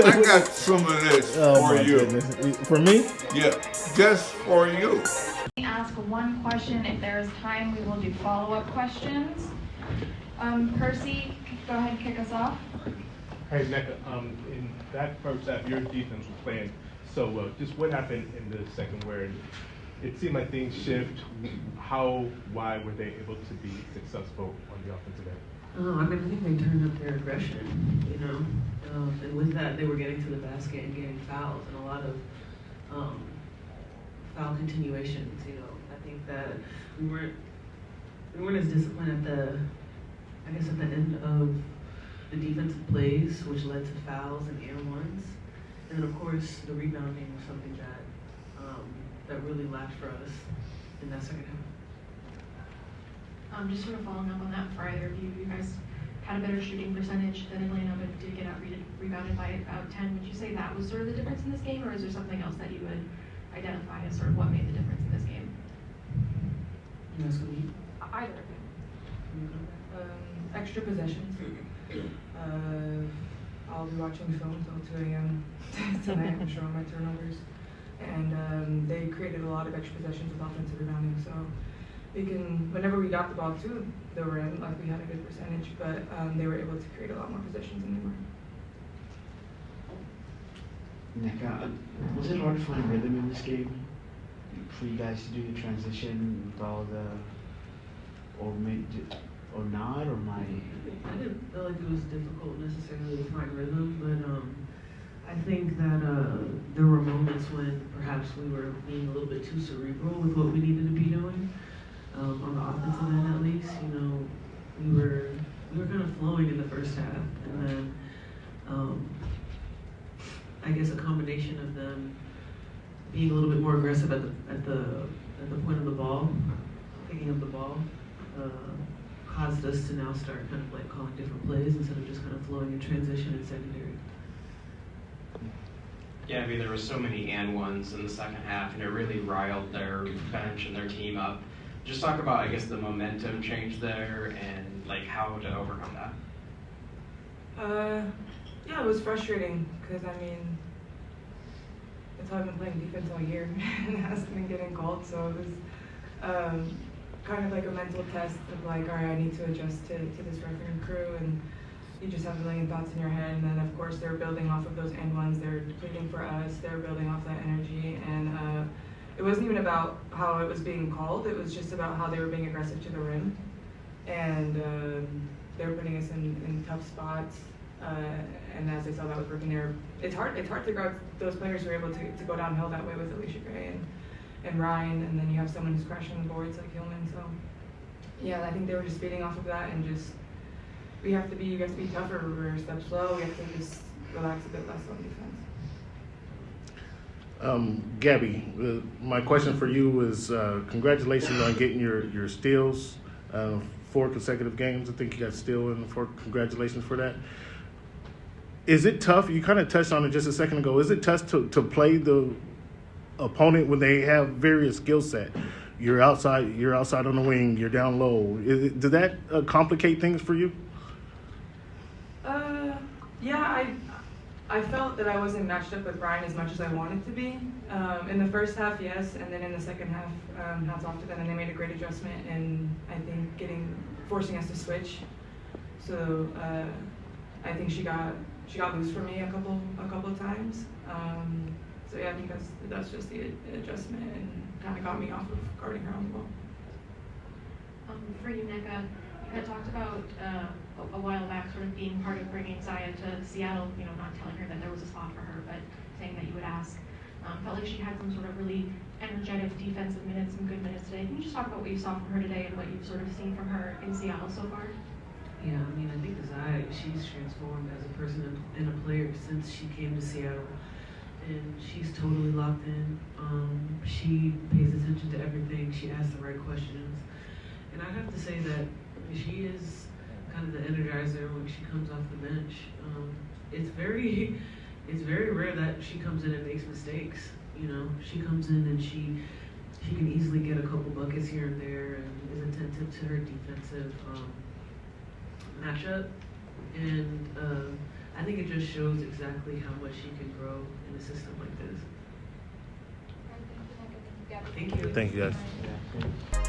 I got some of this for you. Goodness. For me? Yeah, just for you. Ask one question. If there is time, we will do follow-up questions. Percy, go ahead and kick us off. Hey, Nneka, in that first half, your defense was playing so well. Just what happened in the second where it seemed like things shift? Why were they able to be successful on the offensive end? I think they turned up their aggression, and with that, they were getting to the basket and getting fouls, and a lot of foul continuations. I think that we weren't as disciplined at the end of the defensive plays, which led to fouls and and ones, and then of course the rebounding was something that really lacked for us in that second half. Just sort of following up on that for either of you, you guys had a better shooting percentage than Atlanta, but did get out rebounded by about 10. Would you say that was sort of the difference in this game, or is there something else that you would identify as sort of what made the difference in this game? Yes, me. Either of them. Extra possessions. I'll be watching film till 2 a.m. tonight. I'm showing my turnovers. And they created a lot of extra possessions with offensive rebounding. So whenever we got the ball to the rim, like we had a good percentage, but they were able to create a lot more possessions than they were. Nneka, was it hard to find rhythm in this game for you guys to do the transition with all or not, or my? I didn't feel like it was difficult necessarily to find rhythm, but I think that there were moments when perhaps we were being a little bit too cerebral with what we needed to be doing. On the offensive end, at least, we were kind of flowing in the first half, and then I guess a combination of them being a little bit more aggressive at the point of the ball, picking up the ball, caused us to now start kind of like calling different plays instead of just kind of flowing in transition and secondary. Yeah, I mean, there were so many and ones in the second half, and it really riled their bench and their team up. Just talk about, I guess, the momentum change there and like how to overcome that. Yeah, it was frustrating because it's how I've been playing defense all year and it hasn't been getting called. So it was kind of like a mental test of like, all right, I need to adjust to this refereeing crew, and you just have a million thoughts in your head. And then of course they're building off of those end ones. They're depleting for us. They're building off that energy, and it wasn't even about how it was being called. It was just about how they were being aggressive to the rim, and they were putting us in tough spots. And as they saw that was working there, it's hard to guard those players who are able to go downhill that way with Alicia Gray and Ryan, and then you have someone who's crashing the boards like Hillman. So yeah, I think they were just feeding off of that, and just you have to be tougher. We're a step slow. We have to just relax a bit less on defense. Gabby, my question for you is congratulations on getting your steals, 4 consecutive games. I think you got steal in 4. Congratulations for that. Is it tough? You kind of touched on it just a second ago. Is it tough to play the opponent when they have various skill set? You're outside on the wing. You're down low. Does that complicate things for you? Yeah, I felt that I wasn't matched up with Brian as much as I wanted to be. In the first half, yes, and then in the second half, hats off to them, and they made a great adjustment, and I think forcing us to switch. So I think she got loose for me a couple of times. So yeah, I think that's just the adjustment, and kind of got me off of guarding her on the ball. For you, Nneka, you had talked about a while back sort of being part of bringing Zaya to Seattle, not telling her that there was a spot for her, but saying that you would ask. Felt like she had some sort of really energetic defensive minutes, some good minutes today. Can you just talk about what you saw from her today and what you've sort of seen from her in Seattle so far? Yeah, I think Zaya, she's transformed as a person and a player since she came to Seattle. And she's totally locked in. She pays attention to everything. She asks the right questions. And I have to say that she is kind of the energizer when she comes off the bench. It's very rare that she comes in and makes mistakes. She comes in and she can easily get a couple buckets here and there, and is attentive to her defensive matchup. And I think it just shows exactly how much she could grow in a system like this. Thank you. Thank you, guys. Yeah, thank you.